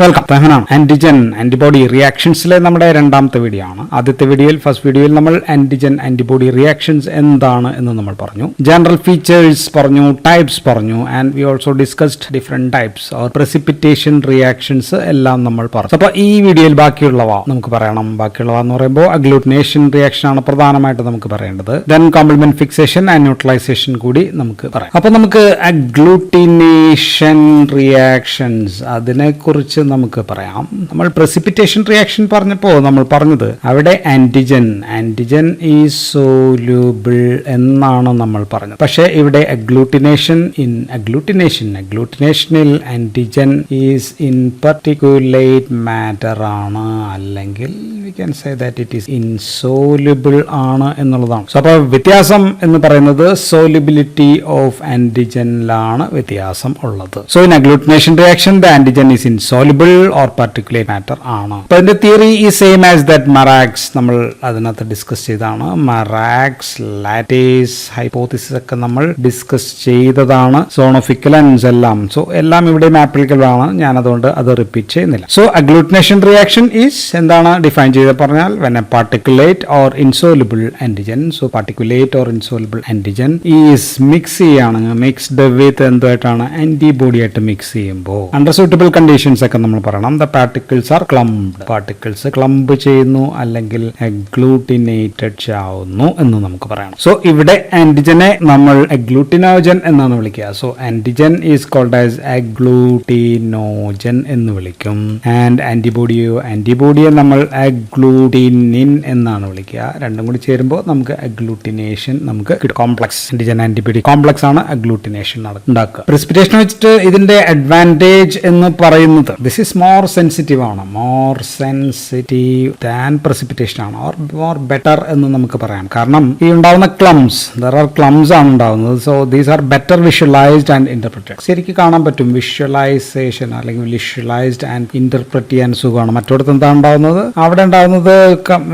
Welcome. തെഹനാണ് antigen antibody റിയാക്ഷൻസിലെ നമ്മുടെ രണ്ടാമത്തെ video ആണ്. ആദ്യത്തെ ഫസ്റ്റ് വീഡിയോയിൽ നമ്മൾ ആന്റിജൻ ആന്റിബോഡി റിയാക്ഷൻസ് എന്താണ് എന്ന് നമ്മൾ പറഞ്ഞു, ജനറൽ ഫീച്ചേഴ്സ് പറഞ്ഞു, ടൈപ്സ് പറഞ്ഞു, and we also discussed different types or precipitation reactions എല്ലാം നമ്മൾ പറഞ്ഞു. അപ്പോൾ ഈ വീഡിയോയിൽ ബാക്കിയുള്ളവ നമുക്ക് പറയണം. ബാക്കിയുള്ളവ എന്ന് പറയുമ്പോൾ അഗ്ലൂട്ടിനേഷൻ റിയാക്ഷൻ ആണ് പ്രധാനമായിട്ട് നമുക്ക് പറയേണ്ടത്. Then complement fixation and neutralisation കൂടി നമുക്ക് പറയാം. അപ്പോൾ നമുക്ക് അഗ്ലൂട്ടിനേഷൻ റിയാക്ഷൻസ് അതിനെക്കുറിച്ച് നമുക്ക് പറയാം. നമ്മൾ പ്രസിപ്പിറ്റേഷൻ റിയാക്ഷൻ പറഞ്ഞപ്പോൾ നമ്മൾ പറഞ്ഞത് അവിടെ ആന്റിജൻ ഈസ് സോല്യൂബിൾ എന്നാണ് നമ്മൾ പറഞ്ഞത്. പക്ഷേ ഇവിടെ അഗ്ലൂട്ടിനേഷനിൽ antigen is in particulate matter ആണ്, അല്ലെങ്കിൽ we can say that it is insoluble ആണ് എന്നുള്ളതാണ്. സോ അപ്പോൾ വ്യത്യാസം എന്ന് പറയുന്നത് സോല്യൂബിലിറ്റി ഓഫ് ആന്റിജനിലാണ് വ്യത്യാസം ഉള്ളത്. So in agglutination reaction the antigen is insoluble or particulate matter ആണ്. അപ്പൊ അതിന്റെ തിയറി ഈ സെയിം ആസ് ദാറ്റ് മറാക്സ് നമ്മൾ അതിനകത്ത് ഡിസ്കസ് ചെയ്തതാണ്. മറാക്സ്, ലാറ്റീസ്, ഹൈപ്പോത്തിസിസ് ഒക്കെ നമ്മൾ ഡിസ്കസ് ചെയ്തതാണ്. സോൺ ഓഫ് ഇക്വലൻസ് എല്ലാം. സോ എല്ലാം ഇവിടെ ആപ്ലിക്കബിൾ ആണ്. ഞാൻ അതുകൊണ്ട് അത് റിപ്പീറ്റ് ചെയ്യുന്നില്ല. സോ അഗ്ലൂട്ടിനേഷൻ റിയാക്ഷൻ ഈസ് എന്താണ് ഡിഫൈൻ ചെയ്ത് പറഞ്ഞാൽ when a particulate or insoluble antigen, so particulate or insoluble antigen is mixed with എന്തായിട്ടാണ് ആന്റിബോഡി ആയിട്ട് മിക്സ് ചെയ്യുമ്പോൾ അണ്ടർ സൂട്ടബിൾ കണ്ടീഷൻസ് ഒക്കെ നമ്മൾ പറയണം. The particles are clumped, particles clump ചെയ്യുന്നു അല്ലെങ്കിൽ അഗ്ലൂട്ടിനേറ്റഡ് ആവുന്നു എന്ന് നമുക്ക് പറയണം. സോ ഇവിടെ ആന്റിജനെ നമ്മൾ അഗ്ലൂട്ടിനോജൻ എന്നാണ് വിളിക്കുക. So antigen is called as agglutinogen എന്ന് വിളിക്കും. ആൻഡ് ആന്റിബോഡിയെ നമ്മൾ അഗ്ലൂട്ടിനിൻ എന്നാണ് വിളിക്കുക. രണ്ടും കൂടി ചേരുമ്പോൾ നമുക്ക് അഗ്ലൂട്ടിനേഷൻ നമുക്ക് കോംപ്ലക്സ് ആന്റിജൻ ആന്റിബോഡി കോംപ്ലക്സ് ആണ് അഗ്ലൂട്ടിനേഷൻ ഉണ്ടാക്കുക. പ്രിസിപ്പിറ്റേഷൻ വെച്ചിട്ട് ഇതിന്റെ അഡ്വാൻറ്റേജ് എന്ന് പറയുന്നത് ദിസ് ഈസ് മോർ സെൻസിറ്റീവ് ആണ്, മോർ സെൻസിറ്റീവ് ദാൻ പ്രസിപ്പിറ്റേഷൻ ആണ്, ഓർ മോർ ബെറ്റർ എന്ന് നമുക്ക് പറയാം. കാരണം ഈ ഉണ്ടാവുന്ന ക്ലംസ് ആണ് ഉണ്ടാവുന്നത്. So these are better visualised and interpreted. ശരിക്കും കാണാൻ പറ്റും. വിഷ്വലൈസേഷൻ അല്ലെങ്കിൽ വിഷ്വലൈസ്ഡ് ആൻഡ് ഇന്റർപ്രറ്റ് ചെയ്യാൻ സുഖമാണ്. മറ്റോടത്ത് എന്താ ഉണ്ടാവുന്നത്? അവിടെ ഉണ്ടാവുന്നത്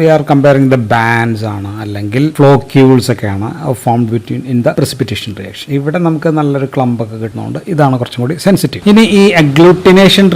we are comparing the bands ആണ്, അല്ലെങ്കിൽ ഫ്ലോക്യൂൾസ് ഒക്കെയാണ് formed between in the precipitation reaction. ഇവിടെ നമുക്ക് നല്ലൊരു ക്ലംപ് ഒക്കെ കിട്ടുന്നുണ്ട്. ഇതാണ് കുറച്ചും കൂടി സെൻസിറ്റീവ്. ഇനി ഈ അഗ്ലൂട്ടിനേഷൻ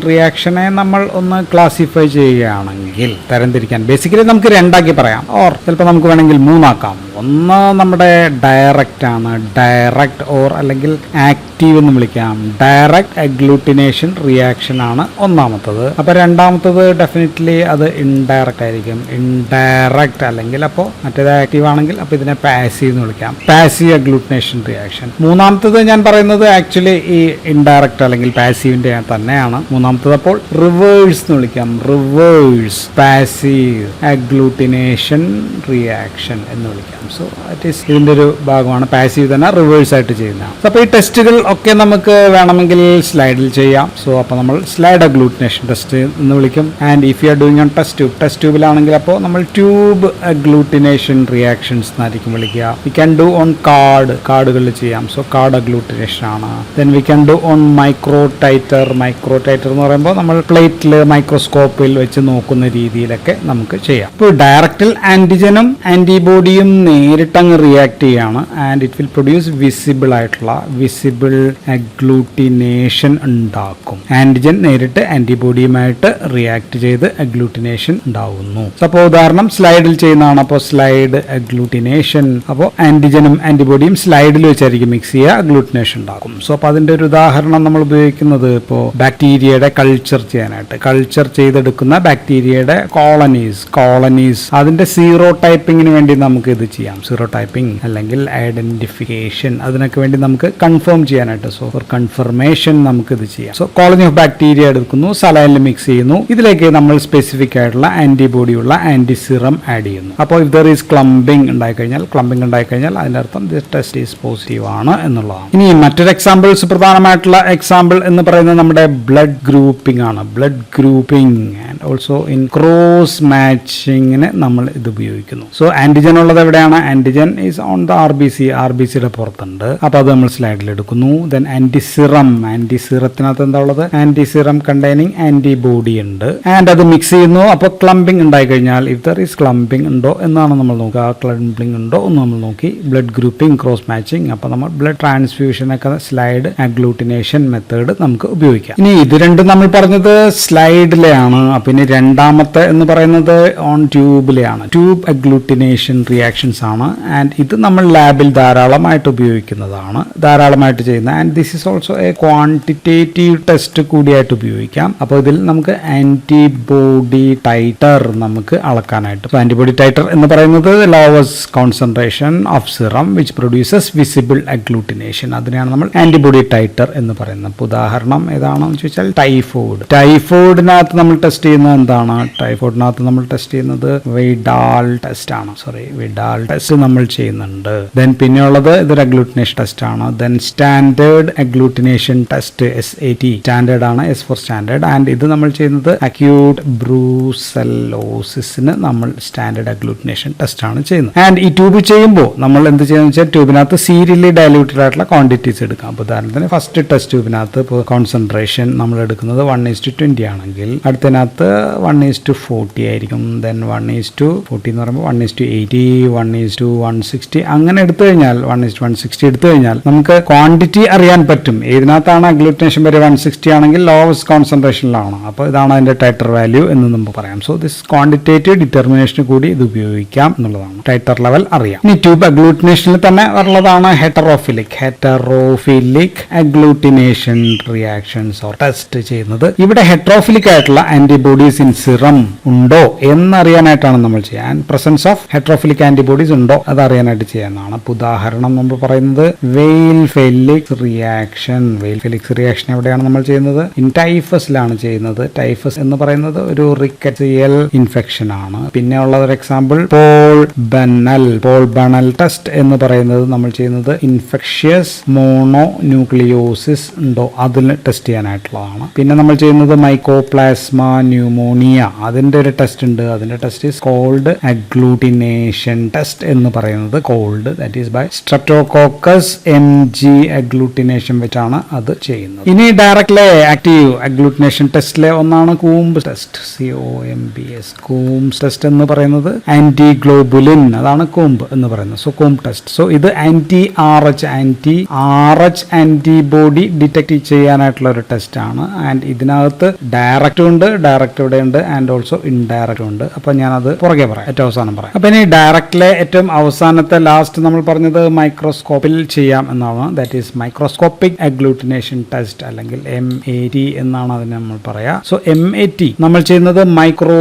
റിയാക്ഷനെ നമ്മൾ ഒന്ന് ക്ലാസിഫൈ ചെയ്യുകയാണെങ്കിൽ തരംതിരിക്കാൻ ബേസിക്കലി നമുക്ക് രണ്ടാക്കി പറയാം, ഓർ ചിലപ്പോൾ നമുക്ക് വേണമെങ്കിൽ മൂന്നാക്കാം. ഒന്ന് നമ്മുടെ ഡയറക്റ്റ് ആണ്, ഡയറക്റ്റ് ഓർ അല്ലെങ്കിൽ ആക്റ്റീവ് എന്ന് വിളിക്കാം. ഡയറക്റ്റ് അഗ്ലൂട്ടിനേഷൻ റിയാക്ഷൻ ആണ് ഒന്നാമത്തത്. അപ്പൊ രണ്ടാമത്തത് ഡെഫിനറ്റ്ലി അത് ഇൻഡയറക്റ്റ് ആയിരിക്കും. ഇൻഡയറക്റ്റ് അല്ലെങ്കിൽ അപ്പോൾ മറ്റേത് ആക്റ്റീവ് ആണെങ്കിൽ അപ്പോൾ ഇതിനെ പാസീവ് എന്ന് വിളിക്കാം, പാസീവ് അഗ്ലൂട്ടിനേഷൻ റിയാക്ഷൻ. മൂന്നാമത്തത് ഞാൻ പറയുന്നത് ആക്ച്വലി ഈ ഇൻഡയറക്റ്റ് അല്ലെങ്കിൽ പാസീവിന്റെ തന്നെയാണ്. മൂന്നാമത്തത് അപ്പോൾ റിവേഴ്സ് എന്ന് വിളിക്കാം, റിവേഴ്സ് പാസീവ് അഗ്ലൂട്ടിനേഷൻ റിയാക്ഷൻ എന്ന് വിളിക്കാം. സോ ഇറ്റ് ഈസ് ഇതിന്റെ ഒരു ഭാഗമാണ്. പാസീവ് തന്നെ റിവേഴ്സ് ആയിട്ട് ചെയ്യുന്നതാണ്. അപ്പോൾ ഈ ടെസ്റ്റുകൾ ഒക്കെ നമുക്ക് വേണമെങ്കിൽ സ്ലൈഡിൽ ചെയ്യാം. സോ അപ്പോൾ നമ്മൾ സ്ലൈഡ് അഗ്ലൂട്ടിനേഷൻ ടെസ്റ്റ് എന്ന് വിളിക്കും. And if you are doing on test ട്യൂബിലാണെങ്കിൽ അപ്പോൾ നമ്മൾ ട്യൂബ് അഗ്ലൂട്ടിനേഷൻ റിയാക്ഷൻസ് എന്നായിരിക്കും വിളിക്കുക. വി ക്യാൻ ഡു ഓൺ കാർഡുകളിൽ ചെയ്യാം. സോ കാർഡ് അഗ്ലൂട്ടിനേഷൻ ആണ്. Then we can do on microtiter എന്ന് പറയുമ്പോൾ നമ്മൾ പ്ലേറ്റിൽ മൈക്രോസ്കോപ്പിൽ വെച്ച് നോക്കുന്ന രീതിയിലൊക്കെ നമുക്ക് ചെയ്യാം. ഇപ്പോൾ ഡയറക്റ്റിൽ ആന്റിജനും ആന്റിബോഡിയും നേരിട്ടങ്ങ് റിയാക്ട് ചെയ്യാണ്. And it will produce visible agglutination ഉണ്ടാക്കും. ആന്റിജൻ നേരിട്ട് ആന്റിബോഡിയുമായിട്ട് റിയാക്ട് ചെയ്ത് അഗ്ലൂട്ടിനേഷൻ ഉണ്ടാവുന്നു. അപ്പോൾ ഉദാഹരണം സ്ലൈഡിൽ ചെയ്യുന്നതാണ്. അപ്പോൾ സ്ലൈഡ് അഗ്ലൂട്ടിനേഷൻ. അപ്പോൾ ആന്റിജനും ആന്റിബോഡിയും സ്ലൈഡിൽ വെച്ചായിരിക്കും മിക്സ് ചെയ്യുക, അഗ്ലൂട്ടിനേഷൻ ഉണ്ടാക്കും. സോ അപ്പോൾ അതിന്റെ ഒരു ഉദാഹരണം നമ്മൾ ഉപയോഗിക്കുന്നത് ഇപ്പോൾ ബാക്ടീരിയയുടെ കൾച്ചർ ചെയ്യാനായിട്ട്, കൾച്ചർ ചെയ്തെടുക്കുന്ന ബാക്ടീരിയയുടെ കോളനീസ് അതിന്റെ സീറോ ടൈപ്പിങ്ങിന് വേണ്ടി നമുക്ക് ഇത് ചെയ്യാം. സീറോ ടൈപ്പിംഗ് അല്ലെങ്കിൽ ഐഡന്റിഫിക്കേഷൻ അതിനൊക്കെ വേണ്ടി നമുക്ക് കൺഫേം ചെയ്യാനായിട്ട്, സോ ഫോർ കൺഫർമേഷൻ നമുക്ക് ഇത് ചെയ്യാം. സോ കോളനി ഓഫ് ബാക്ടീരിയ എടുക്കുന്നു, സലൈനിൽ മിക്സ് ചെയ്യുന്നു. ഇതിലേക്ക് നമ്മൾ സ്പെസിഫിക് ആയിട്ടുള്ള ആന്റിബോഡിയുള്ള ആന്റിസിറം ആഡ് ചെയ്യുന്നു. അപ്പോൾ ഇഫ് ദർ ഈസ് ക്ലംപിംഗ് ഉണ്ടായിക്കഴിഞ്ഞാൽ അതിന്റെ അർത്ഥം ദിസ് ടെസ്റ്റ് ഈസ് പോസിറ്റീവ് ആണ് എന്നുള്ളതാണ്. ഇനി മറ്റൊരു എക്സാമ്പിൾസ്, പ്രധാനമായിട്ടുള്ള എക്സാമ്പിൾ എന്ന് പറയുന്നത് നമ്മുടെ ബ്ലഡ് ഗ്രൂപ്പിംഗ് ആണ്. Blood grouping and also in cross മാച്ചിങ്ങിന് നമ്മൾ ഇത് ഉപയോഗിക്കുന്നു. സോ ആന്റിജൻ ഉള്ളത് എവിടെയാണ്? ആന്റിജൻ ഈസ് ഓൺ ദ RBC-യുടെ പുറത്തുണ്ട്. അപ്പൊ അത് നമ്മൾ സ്ലൈഡിൽ എടുക്കുന്നു. ദെൻ ആന്റിസിറത്തിനകത്ത് എന്താ ഉള്ളത്? ആന്റിസിറം കണ്ടെയ്നിങ് ആന്റിബോഡി ഉണ്ട്. ആൻഡ് അത് മിക്സ് ചെയ്യുന്നു. അപ്പോൾ ക്ലംപിംഗ് ഉണ്ടായി കഴിഞ്ഞാൽ ഇഫ് ദർ ഈസ് ക്ലംപിംഗ് ഉണ്ടോ എന്നാണ് നമ്മൾ നോക്കുക. ക്ലംപിംഗ് ഉണ്ടോ എന്ന് നമ്മൾ നോക്കി. Blood grouping, cross matching. അപ്പൊ നമ്മൾ ബ്ലഡ് ട്രാൻസ്ഫ്യൂഷൻ ഒക്കെ സ്ലൈഡ് അഗ്ലൂട്ടിനേഷൻ മെത്തേഡ് നമുക്ക് ഉപയോഗിക്കാം. ഇനി ഇത് രണ്ടും നമ്മൾ പറഞ്ഞത് സ്ലൈഡിലെയാണ്. പിന്നെ രണ്ടാമത്തെ എന്ന് പറയുന്നത് ഓൺ ട്യൂബിലെയാണ്. ട്യൂബ് അഗ്ലൂട്ടിനേഷൻ റിയാക്ഷൻസ് ആണ്. ആൻഡ് ഇത് നമ്മൾ ലാബിൽ ധാരാളമായിട്ട് ഉപയോഗിക്കുന്നതാണ്, ധാരാളമായിട്ട് ചെയ്യുന്ന. And this is also a quantitative test കൂടിയായിട്ട് ഉപയോഗിക്കാം. അപ്പോൾ ഇതിൽ നമുക്ക് ആന്റിബോഡി ടൈറ്റർ നമുക്ക് അളക്കാനായിട്ട്. ആന്റിബോഡി ടൈറ്റർ എന്ന് പറയുന്നത് lowest concentration of serum which produces visible agglutination. അതിനെയാണ് നമ്മൾ ആന്റിബോഡി ടൈറ്റർ എന്ന് പറയുന്നത്. ഉദാഹരണം ഏതാണെന്ന് ചോദിച്ചാൽ ടൈഫോയിഡിനകത്ത് നമ്മൾ ടെസ്റ്റ് ചെയ്യുന്നത് എന്താണ്? ടൈഫോയിഡിനകത്ത് നമ്മൾ ടെസ്റ്റ് ചെയ്യുന്നത് വിഡാൽ ടെസ്റ്റ് ആണ്. വിഡാൽ ടെസ്റ്റ് നമ്മൾ ചെയ്യുന്നുണ്ട്. ദെൻ പിന്നെയുള്ളത് ഇതൊരു അഗ്ലൂട്ടിനേഷൻ ടെസ്റ്റ് ആണ്. Then standard agglutination test SAT. Standard ആണ്, S ഫോർ സ്റ്റാൻഡേർഡ്. ആൻഡ് ഇത് നമ്മൾ ചെയ്യുന്നത് അക്യൂട്ട് ബ്രൂസെല്ലോസിന് നമ്മൾ സ്റ്റാൻഡേർഡ് അഗ്ലൂട്ടിനേഷൻ ടെസ്റ്റ് ആണ് ചെയ്യുന്നത്. ആൻഡ് ഈ ട്യൂബ് ചെയ്യുമ്പോൾ നമ്മൾ എന്ത് ചെയ്യുന്നത് വെച്ചാൽ ട്യൂബിനകത്ത് സീരിയലി ഡയലൂട്ടഡ് ആയിട്ടുള്ള ക്വാണ്ടിറ്റീസ് എടുക്കാം. അപ്പോൾ ഉദാഹരണത്തിന് ഫസ്റ്റ് ടെസ്റ്റ് ട്യൂബിനകത്ത് ഇപ്പോൾ കോൺസെൻട്രേഷൻ നമ്മൾ എടുക്കുന്നത് 1:20 ആണെങ്കിൽ അടുത്തതിനകത്ത് 1:40 ആയിരിക്കും. ദെൻ 1:40 എന്ന് പറയുമ്പോൾ 1:80, 1:160 അങ്ങനെ എടുത്തു കഴിഞ്ഞാൽ 1:160 എടുത്തു കഴിഞ്ഞാൽ നമുക്ക് ക്വാണ്ടിറ്റി അറിയാൻ പറ്റും. ഏതിനകത്താണ് അഗ്ലൂട്ടിനേഷൻ വരെ 160 ആണെങ്കിൽ ലോവസ്റ്റ് കോൺസെൻട്രേഷനിലാണ്. അപ്പോൾ ഇതാണ് അതിന്റെ ടൈറ്റർ വാല്യൂ എന്ന് നമുക്ക് പറയാം. സോ ദിസ് ക്വാണ്ടിറ്റേറ്റീവ് ഡിറ്റർമിനേഷന് കൂടി ഇത് ഉപയോഗിക്കാം എന്നുള്ളതാണ്. ടൈറ്റർ ലെവൽ അറിയാം. ഇനി ട്യൂബ് അഗ്ലൂട്ടിനേഷനിൽ തന്നെ ഉള്ളതാണ് ഹെറ്ററോഫിലിക് അഗ്ലൂട്ടിനേഷൻ റിയാക്ഷൻസ് ഓർ ടെസ്റ്റ് ചെയ്യുന്നത്. ഇവിടെ ഹെറ്ററോഫിലിക് ആയിട്ടുള്ള ആന്റിബോഡീസ് ഇൻ സിറം ഉണ്ടോ എന്നറിയാനായിട്ടാണ് നമ്മൾ ചെയ്യാൻ. പ്രസൻസ് ഓഫ് ഹെറ്ററോഫിലിക് ആന്റിബോഡീസ് ഉണ്ടോ അത് അറിയാനായിട്ട് ചെയ്യാനാണ്. ഉദാഹരണം നമ്മൾ പറയുന്നത് വെയിൽ ഫെലിക്സ് റിയാക്ഷൻ എവിടെയാണ് നമ്മൾ ചെയ്യുന്നത്? ഇൻ ടൈഫസിലാണ് ചെയ്യുന്നത്. ടൈഫസ് എന്ന് പറയുന്നത് ഒരു റിക്കറ്റ്സിയൽ ഇൻഫെക്ഷൻ ആണ്. പിന്നെ ഉള്ള ഒരു എക്സാമ്പിൾ പോൾ ബണൽ ടെസ്റ്റ് എന്ന് പറയുന്നത് നമ്മൾ ചെയ്യുന്നത് ഇൻഫെക്ഷ്യസ് മോണോന്യൂക്ലിയോസിസ് ഉണ്ടോ അതിൽ ടെസ്റ്റ് ചെയ്യാനായിട്ടുള്ളതാണ്. പിന്നെ നമ്മൾ ചെയ്യുന്നത് മൈക്കോപ്ലാസ്മ ന്യൂമോണിയ അതിന്റെ ഒരു ടെസ്റ്റ് ഉണ്ട്. അതിന്റെ test is called agglutination test എന്ന് പറയുന്നത്. Called that is by streptococcus MG agglutination വെച്ചാണ് അത് ചെയ്യുന്നത്. ഇനി ഡയറക്ട്ലി ആക്റ്റീവ് അഗ്ലൂട്ടിനേഷൻ ടെസ്റ്റിലെ ഒന്നാണ് Coomb test. COMBS Coombs test എന്ന് പറയുന്നത് ആന്റിഗ്ലോബുലിൻ, അതാണ് കൂംബ് എന്ന് പറയുന്നത്. So കൂംബ് test. സോ ഇത് ആന്റി-RH ആന്റിബോഡി ഡിറ്റക്ട് ചെയ്യാനായിട്ടുള്ള ഒരു ടെസ്റ്റ് ആണ്. ആൻഡ് ഇതിനകത്ത് ഡയറക്റ്റ് ഉണ്ട്, ഡയറക്റ്റ് ഇവിടെ ഉണ്ട്, ആൻഡ് ഓൾസോ ഇൻഡയറക്റ്റ് ഉണ്ട്. അപ്പൊ ഞാനത് പുറകെ പറയാം, ഏറ്റവും അവസാനം പറയാം. അപ്പൊ ഇനി ഡയറക്റ്റിലെ ഏറ്റവും അവസാനത്തെ ലാസ്റ്റ് നമ്മൾ പറഞ്ഞത് മൈക്രോസ്കോപ്പിൽ ചെയ്യാം എന്നാണ്. That is microscopic agglutination test അല്ലെങ്കിൽ MAT എന്നാണ് അതിന് നമ്മൾ പറയാ. സോ MAT നമ്മൾ ചെയ്യുന്നത് മൈക്രോ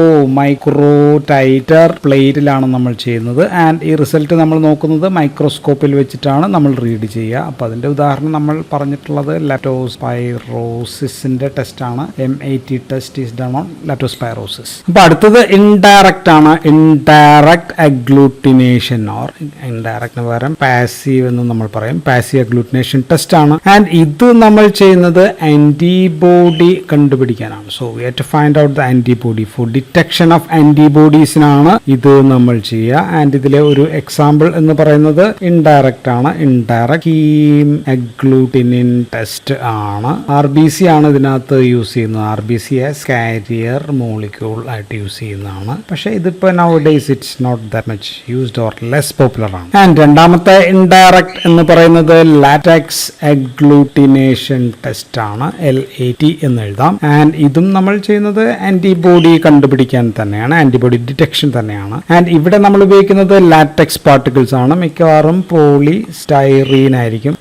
ടൈറ്റർ പ്ലേറ്റിലാണ് നമ്മൾ ചെയ്യുന്നത്. ആൻഡ് ഈ റിസൾട്ട് നമ്മൾ നോക്കുന്നത് മൈക്രോസ്കോപ്പിൽ വെച്ചിട്ടാണ് നമ്മൾ റീഡ് ചെയ്യുക. അപ്പൊ അതിന്റെ ഉദാഹരണം നമ്മൾ പറഞ്ഞിട്ടുള്ളത് ലാപ്റ്റോസ്പൈറോസിന്റെ ടെസ്റ്റ് ആണ്. MAT test is done on leptospirosis. അപ്പൊ അടുത്തത് ഇൻഡയറക്റ്റ് ആണ്. ഇൻഡയറക്റ്റ് അഗ്ലൂട്ടിനേഷൻ ഓർ ഇൻഡയറക്റ്റിന് പകരം പാസീവ് എന്ന് നമ്മൾ പറയും. പാസീവ് അഗ്ലൂട്ടിനേഷൻ ടെസ്റ്റ് ആണ്. ആൻഡ് ഇത് നമ്മൾ ചെയ്യുന്നത് ആന്റിബോഡി കണ്ടുപിടിക്കാനാണ്. So we have to find out the antibody. For detection of ആന്റിബോഡീസിനാണ് ഇത് നമ്മൾ ചെയ്യുക. ആൻഡ് ഇതിലെ ഒരു എക്സാമ്പിൾ എന്ന് പറയുന്നത് ഇൻഡയറക്റ്റ് ആണ്. ഇൻഡയറക്റ്റ് ഹീം അഗ്ലൂട്ടിനിൻ ടെസ്റ്റ് ആണ്. RBC ആണ് ഇതിനകത്ത് യൂസ് ചെയ്യുന്നത്. RBC ആസ് കാരിയർ മോളിക്യൂൾ ആയിട്ട് യൂസ് ചെയ്യുന്നതാണ്. പക്ഷേ ഇതിപ്പോ nowadays it's not that much used or less popular ആണ്. ആൻഡ് രണ്ടാമത്തെ ഇൻഡയറക്റ്റ് എന്ന് പറയുന്നത് ലാറ്റക്സ് അഗ്ലൂട്ടിനേഷൻ ടെസ്റ്റ് ആണ്. LAT എന്ന് എഴുതാം. ആൻഡ് ഇതും നമ്മൾ ചെയ്യുന്നത് ആന്റിബോഡി കണ്ടുപിടിക്കാൻ തന്നെയാണ്, ആന്റിബോഡി ഡിറ്റക്ഷൻ തന്നെയാണ്. ആൻഡ് ഇവിടെ നമ്മൾ ഉപയോഗിക്കുന്നത് ലാറ്റക്സ് പാർട്ടിക്കിൾസ് ആണ്. മിക്കവാറും പോളിസ്റ്റൈറീൻ ആയിരിക്കും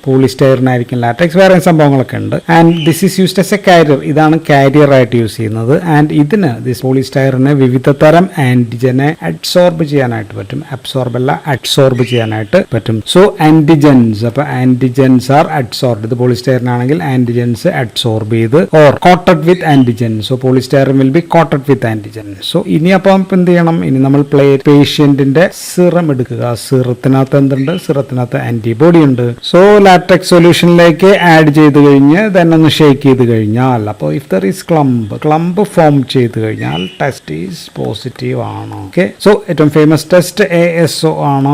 ലാറ്റക്സ്. വേറെ സംഭവങ്ങളൊക്കെ ഉണ്ട്. And this is used as A carrier. ഇതാണ് കാരിയർ ആയിട്ട് യൂസ് ചെയ്യുന്നത്. ആൻഡ് ഇതിന് ദിസ് പോളിസ്റ്റൈറിന് വിവിധ തരം ആന്റിജനെ അഡ്സോർബ് ചെയ്യാനായിട്ട് പറ്റും. അഡ്സോർബ് ചെയ്യാനായിട്ട് പറ്റും. സോ ആന്റിജൻസ്, അപ്പൊ ആന്റിജൻസ് ആർ അഡ്സോർബ്. ഇത് പോളിസ്റ്റൈറിൻ ആണെങ്കിൽ ആന്റിജൻസ് അഡ്സോർബ് ചെയ്ത് or quoted with antigen. So polystyrene will be quoted with antigen. So ഇനി അപ്പം എന്ത് ചെയ്യണം? ഇനി നമ്മൾ പേഷ്യന്റിന്റെ സിറം എടുക്കുക. സിറത്തിനകത്ത് എന്തുണ്ട്? സിറത്തിനകത്ത് ആന്റിബോഡി ഉണ്ട്. സോ ലാറ്റക്സ് സൊല്യൂഷനിലേക്ക് ആഡ് ചെയ്ത് കഴിഞ്ഞ് then ഒന്ന് ഷേക്ക് ചെയ്ത് കഴിഞ്ഞാൽ, അപ്പോൾ if there is clump form ചെയ്ത് കഴിഞ്ഞാൽ ടെസ്റ്റ് ഈസ് പോസിറ്റീവ് ആണ്. ഓക്കെ. സോ ഏറ്റവും ഫേമസ് ടെസ്റ്റ് ASO ASO ആണ്,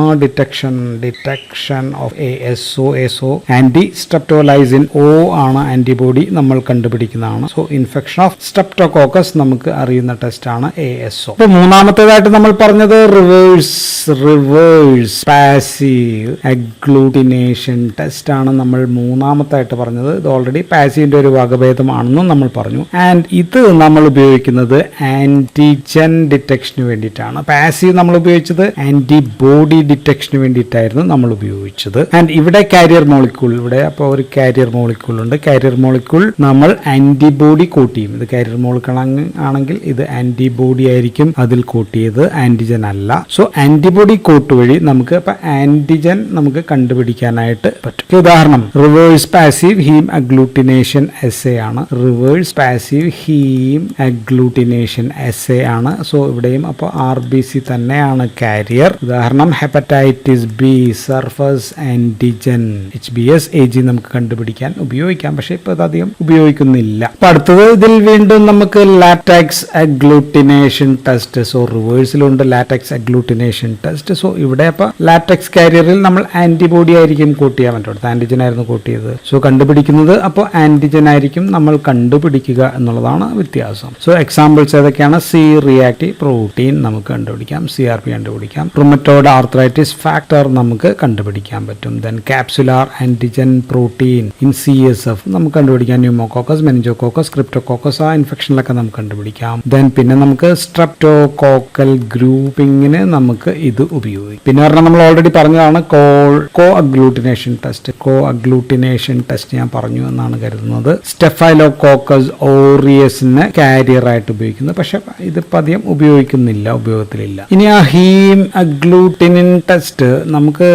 detection of ASO anti streptolysin O ആണ് ആന്റിബോഡി നമ്മൾ കണ്ടുപിടിക്കുന്നതാണ്. സോ ഇൻഫെക്ഷൻ ഓഫ് സ്ട്രെപ്റ്റോകോക്കസ് നമുക്ക് അറിയുന്ന ടെസ്റ്റ് ആണ് ASO. അപ്പോൾ മൂന്നാമത്തേതായിട്ട് നമ്മൾ പറഞ്ഞത് റിവേഴ്സ് പാസീവ് അഗ്ലൂട്ടിനേഷൻ ടെസ്റ്റ് ആണ് നമ്മൾ മൂന്നാമത്തായിട്ട് പറഞ്ഞത്. ഇത് ഓൾറെഡി പാസീവിന്റെ ഒരു വകഭേദമാണെന്നും നമ്മൾ പറഞ്ഞു. ആൻഡ് ഇത് നമ്മൾ ഉപയോഗിക്കുന്നത് ആന്റിജൻ ഡിറ്റക്ഷന് വേണ്ടിയിട്ടാണ്. പാസീവ് നമ്മൾ ഉപയോഗിച്ചത് ആന്റിബോഡി ഡിറ്റക്ഷന് വേണ്ടിയിട്ടായിരുന്നു നമ്മൾ ഉപയോഗിച്ചത്. ആൻഡ് ഇവിടെ കാരിയർ മോളിക്യൂൾ, ഇവിടെ അപ്പോൾ ഒരു കാരിയർ മോളിക്യൂൾ ഉണ്ട്. കാരിയർ മോളിക്യൂൾ നമ്മൾ ആന്റിബോഡി കോട്ട് ചെയ്യും. ഇത് കാരിയർ മോളിക്യൂൾ ആണെങ്കിൽ ഇത് ആന്റിബോഡി ആയിരിക്കും അതിൽ കോട്ട് ചെയ്ത്, ആന്റിജൻ അല്ല. സോ ആന്റിബോഡി കോട്ട് വഴി നമുക്ക് ഇപ്പൊ ആന്റിജൻ നമുക്ക് കണ്ടുപിടിക്കാനായിട്ട് പറ്റും. ഉദാഹരണം reverse passive haem agglutination assay ആണ്. Reverse passive haem agglutination assay ആണ്. സോ ഇവിടെയും അപ്പോൾ RBC തന്നെയാണ് കാരിയർ. ഉദാഹരണം hepatitis B surface antigen HBs AG നമുക്ക് കണ്ടുപിടിക്കാൻ ഉപയോഗിക്കാം. പക്ഷെ ഇപ്പൊ അധികം ഉപയോഗിക്കുന്നില്ല. അപ്പൊ അടുത്തത് ഇതിൽ വീണ്ടും നമുക്ക് ലാറ്റക്സ് അഗ്ലൂട്ടിനേഷൻ ടെസ്റ്റ്. സോ റിവേഴ്സിലുണ്ട് ലാറ്റക്സ് അഗ്ലൂട്ടിനേഷൻ ടെസ്റ്റ്. സോ ഇവിടെ അപ്പൊ ലാറ്റക്സ് കാരിയറിൽ നമ്മൾ ആന്റിബോഡി ആയിരിക്കും കോട്ട് ചെയ്യാൻ പറ്റും. ആന്റിജൻ ആയിരുന്നു കോട്ട് ചെയ്തത്. സോ കണ്ടുപിടിക്കുന്നത് അപ്പോൾ ആന്റിജൻ ആയിരിക്കും നമ്മൾ കണ്ടുപിടിക്കുക എന്നുള്ളതാണ് വ്യത്യാസം. സോ എക്സാമ്പിൾസ് ഏതൊക്കെയാണ്? C റിയാക്റ്റീവ് പ്രോട്ടീൻ നമുക്ക് കണ്ടുപിടിക്കാം, CRP കണ്ടുപിടിക്കാം. റുമറ്റോയ്ഡ് ആർത്രൈറ്റിസ് ഫാക്ടർ നമുക്ക് കണ്ടുപിടിക്കാൻ പറ്റും. Then capsular antigen protein in CSF നമുക്ക് കണ്ടുപിടിക്കാം. ന്യൂമോകോക്കസ്, മെനിഞ്ചോകോക്കസ്, ക്രിപ്റ്റോകോക്കസ് ആ ഇൻഫെക്ഷനിലൊക്കെ നമുക്ക് കണ്ടുപിടിക്കാം. ദെൻ പിന്നെ നമുക്ക് സ്ട്രെപ്റ്റോകോക്കൽ ഗ്രൂപ്പിങ്ങിന് നമുക്ക് ഇത് ഉപയോഗിക്കും. പിന്നെ പറഞ്ഞാൽ നമ്മൾ ഓൾറെഡി പറഞ്ഞതാണ് കോ അഗ്ലൂട്ടിനേഷൻ ടെസ്റ്റ് ഞാൻ പറഞ്ഞു എന്നാണ് കരുതുന്നത്. സ്റ്റെഫൈലോകോക്കസ് ഓറിയസിനെ കാരിയർ ആയിട്ട് ഉപയോഗിക്കുന്നത്. പക്ഷെ ഇതിപ്പോ അധികം ഉപയോഗത്തിലില്ല. ഇനി ആ ഹീം അഗ്ലൂട്ടിനിൻ ടെസ്റ്റ് നമുക്ക്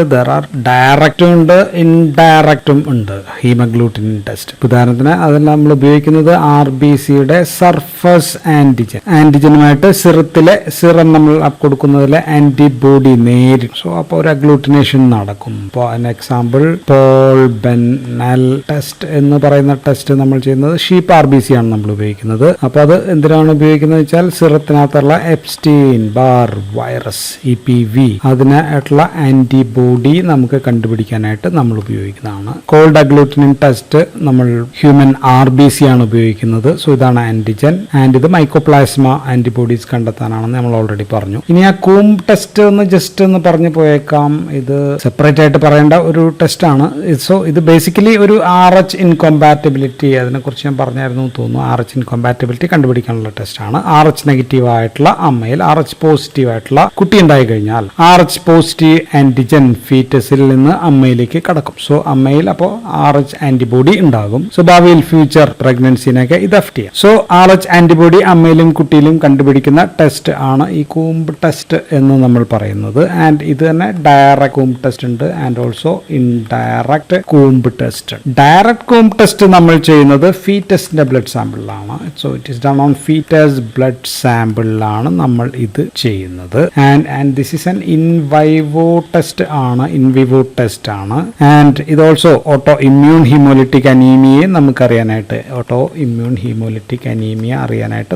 ഡയറക്റ്റും ഉണ്ട് ഇൻഡയറക്റ്റും ഉണ്ട്. ഹീം അഗ്ലൂട്ടിനിൻ ടെസ്റ്റ് ഉദാഹരണത്തിന് അതെല്ലാം നമ്മൾ ഉപയോഗിക്കുന്നത് RBCയുടെ സർഫസ് ആന്റിജനുമായിട്ട് സിറം നമ്മൾ കൊടുക്കുന്നതിലെ ആന്റിബോഡി നേരിട്ട്. സോ അപ്പോൾ ഒരു അഗ്ലൂട്ടിനേഷൻ നടക്കും. ഇപ്പോൾ അതിന് എക്സാമ്പിൾ പോൾ ബെന്നൽ ടെസ്റ്റ് എന്ന് പറയുന്ന ടെസ്റ്റ് നമ്മൾ ചെയ്യുന്നത് ഷീപ്പ് RBC ആണ് നമ്മൾ ഉപയോഗിക്കുന്നത്. അപ്പോൾ അത് എന്തിനാണ് ഉപയോഗിക്കുന്നത് വെച്ചാൽ സിറത്തിനകത്തുള്ള എപ്സ്റ്റീൻ ബാർ വൈറസ് EPV അതിനായിട്ടുള്ള ആന്റിബോഡി നമുക്ക് കണ്ടുപിടിക്കാനായിട്ട് നമ്മൾ ഉപയോഗിക്കുന്നതാണ്. കോൾഡ് അഗ്ലൂട്ടിനിൻ ടെസ്റ്റ് നമ്മൾ ഹ്യൂമൻ RBC ആണ് ഉപയോഗിക്കുന്നത്. സോ ഇതാണ് ആന്റിജൻ. ആൻഡ് ഇത് മൈക്കോപ്ലാസ്മ ആന്റിബോഡീസ് കണ്ടെത്താനാണെന്ന് നമ്മൾ ഓൾറെഡി പറഞ്ഞു. ഇനി ആ കൂം ടെസ്റ്റ് ഒന്ന് പറഞ്ഞു പോയേക്കാം. ഇത് സെപ്പറേറ്റ് ആയിട്ട് പറയേണ്ട ഒരു ടെസ്റ്റ് ആണ്. സോ ഇത് ബേസിക്കലി ഒരു RH ഇൻകോമ്പാറ്റബിലിറ്റി, അതിനെക്കുറിച്ച് ഞാൻ പറഞ്ഞായിരുന്നു തോന്നുന്നു. RH ഇൻകോമ്പാറ്റബിലിറ്റി കണ്ടുപിടിക്കാനുള്ള ടെസ്റ്റ് ആണ്. RH നെഗറ്റീവ് ആയിട്ടുള്ള അമ്മയിൽ RH പോസിറ്റീവ് ആയിട്ടുള്ള കുട്ടി ഉണ്ടായി കഴിഞ്ഞാൽ RH പോസിറ്റീവ് ആന്റിജൻ ഫീറ്റസിൽ നിന്ന് അമ്മയിലേക്ക് കടക്കും. സോ അമ്മയിൽ അപ്പോൾ RH ആന്റിബോഡി ഉണ്ടാകും. സോ ഭാവിയിൽ ഫ്യൂച്ചർ പ്രഗ്നൻസിനൊക്കെ ഇത് എഫക്ട് ചെയ്യാം. സോ RH ആന്റിബോഡി അമ്മയിലും കുട്ടിയിലും കണ്ടുപിടിക്കുന്ന ടെസ്റ്റ് ആണ് ഈ കൂംബ് ടെസ്റ്റ് എന്ന് നമ്മൾ പറയുന്നത്. ആൻഡ് ഇത് തന്നെ ഡയറക്റ്റ് കൂംബ് ടെസ്റ്റ് ഉണ്ട് and also indirect Coombs test. Direct Coombs test നമ്മൾ ചെയ്യുന്നത് ഫീറ്റസിന്റെ ബ്ലഡ് സാമ്പിളിലാണ്. So it is done on foetus blood സാമ്പിളിലാണ് നമ്മൾ ഇത് ചെയ്യുന്നത്. And this is an in vivo test ആണ്. ആൻഡ് ഇത് ഓൾസോ ഓട്ടോ ഇമ്മ്യൂൺ ഹീമോലിറ്റിക് അനീമിയെ നമുക്ക് അറിയാനായിട്ട്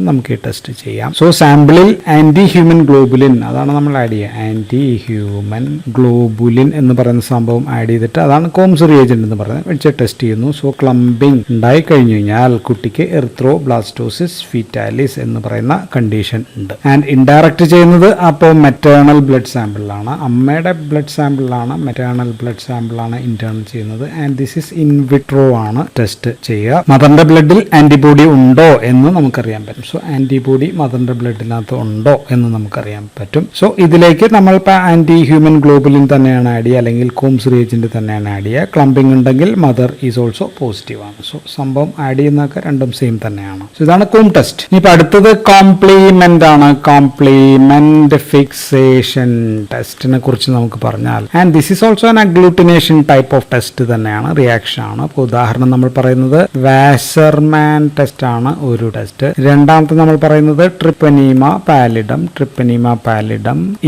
നമുക്ക് ഈ ടെസ്റ്റ് ചെയ്യാം. സോ സാമ്പിളിൽ ആന്റി ഹ്യൂമൻ ഗ്ലോബുലിൻ അതാണ് നമ്മൾ ആഡ് ചെയ്യുക. ആന്റി ഹ്യൂമൻ ഗ്ലോബുലിൻ എന്ന് പറയുന്ന സംഭവം ആഡ് ചെയ്തിട്ട് അതാണ് കോംസ് റിയേജന്റ് എന്ന് പറയുന്നത് വെച്ച് ടെസ്റ്റ് ചെയ്യുന്നു. സോ ക്ലംബിംഗ് ഉണ്ടായി കഴിഞ്ഞു കഴിഞ്ഞാൽ കുട്ടിക്ക് എറിത്രോബ്ലാസ്റ്റോസിസ് ഫീറ്റാലിസ് എന്ന് പറയുന്ന കണ്ടീഷൻ ഉണ്ട്. ആൻഡ് ഇൻഡയറക്റ്റ് ചെയ്യുന്നത് അപ്പോൾ മെറ്റേണൽ ബ്ലഡ് സാമ്പിളിലാണ്, അമ്മയുടെ ബ്ലഡ് സാമ്പിളിലാണ്, മെറ്റേണൽ ബ്ലഡ് സാമ്പിളാണ് ഇന്റേണൽ ചെയ്യുന്നത്. And this is in vitro ആണ് ടെസ്റ്റ് ചെയ്യുക. മദറിന്റെ ബ്ലഡിൽ ആന്റിബോഡി ഉണ്ടോ എന്ന് നമുക്കറിയാൻ പറ്റും. സോ ആന്റിബോഡി മദറിന്റെ ബ്ലഡിനകത്ത് ഉണ്ടോ എന്ന് നമുക്കറിയാൻ പറ്റും. സോ ഇതിലേക്ക് നമ്മളിപ്പോൾ ആന്റി ഹ്യൂമൻ ഗ്ലോബുലിൻ തന്നെയാണ് ആഡ് ചെയ്യുക, അല്ലെങ്കിൽ കോംസ് റിയേജന്റ് തന്നെയാണ് ആഡ് ചെയ്യുക. ക്ലംബിംഗ് ഉണ്ടെങ്കിൽ മദർ ഈസ് ഓൾസോ പോസിറ്റീവ് ആണ്. സോ സംഭവം ആഡ് ചെയ്യുന്നതൊക്കെ രണ്ടും സെയിം തന്നെയാണ്. സോ ഇതാണ് കൂം ടെസ്റ്റ്. ഇനിയിപ്പോൾ അടുത്തത് കോംപ്ലിമെന്റ് ആണ്. കോംപ്ലിമെന്റ് ഫിക്സേഷൻ ടെസ്റ്റിനെ കുറിച്ച് നമുക്ക് പറഞ്ഞാൽ, and this is also an agglutination type of test തന്നെയാണ്, റിയാക്ഷൻ ആണ്. അപ്പോൾ ഉദാഹരണം നമ്മൾ പറയുന്നത് വാസർമാൻ ടെസ്റ്റ് ആണ് ഒരു ടെസ്റ്റ്. രണ്ടാമത്തെ നമ്മൾ പറയുന്നത് ട്രിപ്പനീമ പാലിഡം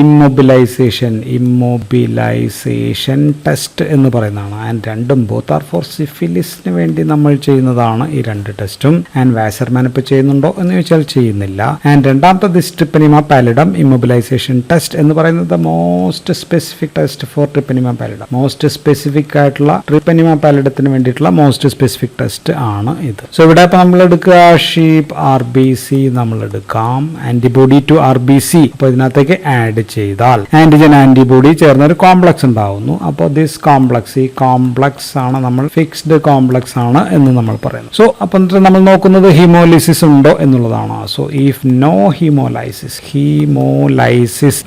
ഇമ്മൊബിലൈസേഷൻ ടെസ്റ്റ് എന്ന് പറയുന്നതാണ്. ആൻഡ് രണ്ടും ബോത്ത് ആർ ഫോർ സിഫിലിസിന് വേണ്ടി നമ്മൾ ചെയ്യുന്നതാണ് ഈ രണ്ട് ടെസ്റ്റും. ആൻഡ് വാസർമാൻ ഇപ്പോൾ ചെയ്യുന്നുണ്ടോ എന്ന് ചോദിച്ചാൽ ചെയ്യുന്നില്ല. ആൻഡ് രണ്ടാമത്തെ ട്രിപ്പനീമ പാലിഡം ഇമ്മൊബിലൈസേഷൻ ടെസ്റ്റ് എന്ന് പറയുന്നത് the most specific test for Treponema pallidum. Most specific ആയിട്ടുള്ള ട്രിപ്പനിമ പാലിഡത്തിന് വേണ്ടിയിട്ടുള്ള മോസ്റ്റ് സ്പെസിഫിക് ടെസ്റ്റ് ആണ് ഇത്. സോ ഇവിടെ ഇപ്പൊ നമ്മൾ എടുക്കുക ഷീപ്പ് RBC നമ്മൾ എടുക്കാം, ആന്റിബോഡി ടു RBC. അപ്പോൾ ഇതിനകത്തേക്ക് ആഡ് ചെയ്താൽ ആന്റിജൻ ആന്റിബോഡി ചേർന്ന ഒരു കോംപ്ലക്സ് ഉണ്ടാവുന്നു. അപ്പോൾ ദിസ് കോംപ്ലക്സ്, ഈ കോംപ്ലക്സ് ആണ് നമ്മൾ ഫിക്സ്ഡ് കോംപ്ലക്സ് ആണ് എന്ന് നമ്മൾ പറയുന്നു. സോ അപ്പോൾ നമ്മൾ നോക്കുന്നത് ഹീമോലിസിസ് ഉണ്ടോ എന്നുള്ളതാണ്. സോ ഇഫ് നോ ഹീമോലൈസിസ്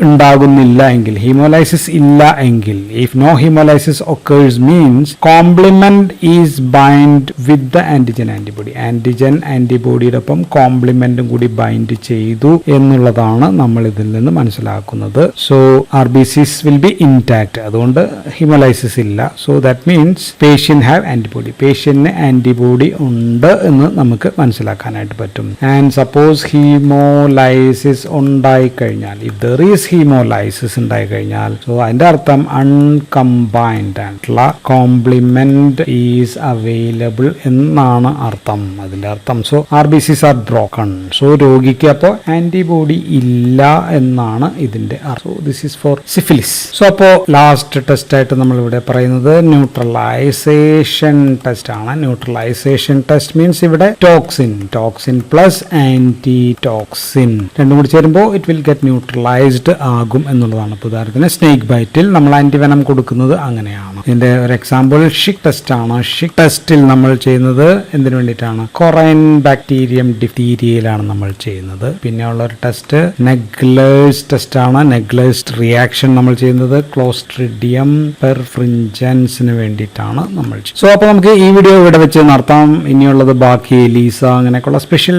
ഉണ്ടാകുന്നില്ല എങ്കിൽ, ഹീമോലൈസിസ് ഇല്ല എങ്കിൽ, if no haemolysis occurs means complement is bind with the antigen antibody. Antigen ആന്റിബോഡിയോടൊപ്പം കോംപ്ലിമെന്റും കൂടി ബൈൻഡ് ചെയ്തു എന്നുള്ളതാണ് നമ്മൾ ഇതിൽ നിന്ന് മനസ്സിലാക്കുന്നത്. So RBCs will be intact, അതുകൊണ്ട് ഹീമോലൈസിസ് ഇല്ല. So that means patient have antibody, പേഷ്യന്റിന് ആന്റിബോഡി ഉണ്ട് എന്ന് നമുക്ക് മനസ്സിലാക്കാനായിട്ട് പറ്റും. ആൻഡ് സപ്പോസ് ഹീമോലൈസിസ് ഉണ്ടായി കഴിഞ്ഞാൽ, ഇഫ് ദർ ഈസ് ഹീമോലൈസിസ് ഉണ്ടായി കഴിഞ്ഞാൽ, സോ അതിന്റെ അർത്ഥം അൺകമ്പൈൻഡ് ആയിട്ടുള്ള കോംപ്ലിമെന്റ് ഈസ് അവൈലബിൾ എന്നാണ് അർത്ഥം, അതിന്റെ അർത്ഥം. So RBCs are broken. So രോഗിക്ക് അപ്പോൾ ആന്റിബോഡി ഇല്ല എന്നാണ് ഇതിന്റെ അർത്ഥം. So this is for syphilis. So അപ്പോൾ ലാസ്റ്റ് ടെസ്റ്റ് ആയിട്ട് നമ്മൾ ഇവിടെ പറയുന്നത് ന്യൂട്രലൈസേഷൻ ടെസ്റ്റ് ആണ്. ന്യൂട്രലൈസേഷൻ ടെസ്റ്റ് മീൻസ് ഇവിടെ ടോക്സിൻ പ്ലസ് ആന്റി ടോക്സിൻ രണ്ടും കൂടി ചേരുമ്പോൾ ഇറ്റ് വിൽ ഗെറ്റ് ന്യൂട്രലൈസ്ഡ് ആകും എന്നുള്ളതാണ്. ഇപ്പോൾ ഉദാഹരണത്തിന് സ്നേക്ക് ബൈറ്റിൽ നമ്മൾ ആന്റിവെനം കൊടുക്കുന്നത് അങ്ങനെയാണ്. ഇതിന്റെ ഒരു എക്സാമ്പിൾ ഷിക് ടെസ്റ്റ് ആണ്. ഷിക് ടെസ്റ്റിൽ നമ്മൾ ചെയ്യുന്നത് എന്തിനു വേണ്ടിയിട്ടാണ്? കൊറൈൻ ബാക്ടീരിയം ഡിഫ്തീരിയയിലാണ് നമ്മൾ ചെയ്യുന്നത്. പിന്നെ ഉള്ള ഒരു ടെസ്റ്റ് നെഗ്ലേഴ്സ് ടെസ്റ്റ് ആണ്. നെഗ്ലേഴ്സ് റിയാക്ഷൻ നമ്മൾ ചെയ്യുന്നത് ക്ലോസ്ട്രിഡിയം പെർഫ്രിഞ്ചൻസിന് വേണ്ടിയിട്ടാണ് നമ്മൾ ചെയ്യുന്നത്. സോ അപ്പോൾ നമുക്ക് ഈ വീഡിയോ ഇവിടെ വെച്ച് നടത്താം. ഇനിയുള്ളത് ബാക്കി എലീസ അങ്ങനെയൊക്കെയുള്ള സ്പെഷ്യൽ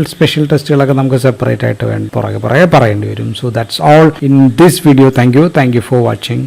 ടെസ്റ്റുകളൊക്കെ നമുക്ക് സെപ്പറേറ്റ് ആയിട്ട് പുറകെ പറയേണ്ടി വരും. So that's all in this video. Thank you for watching.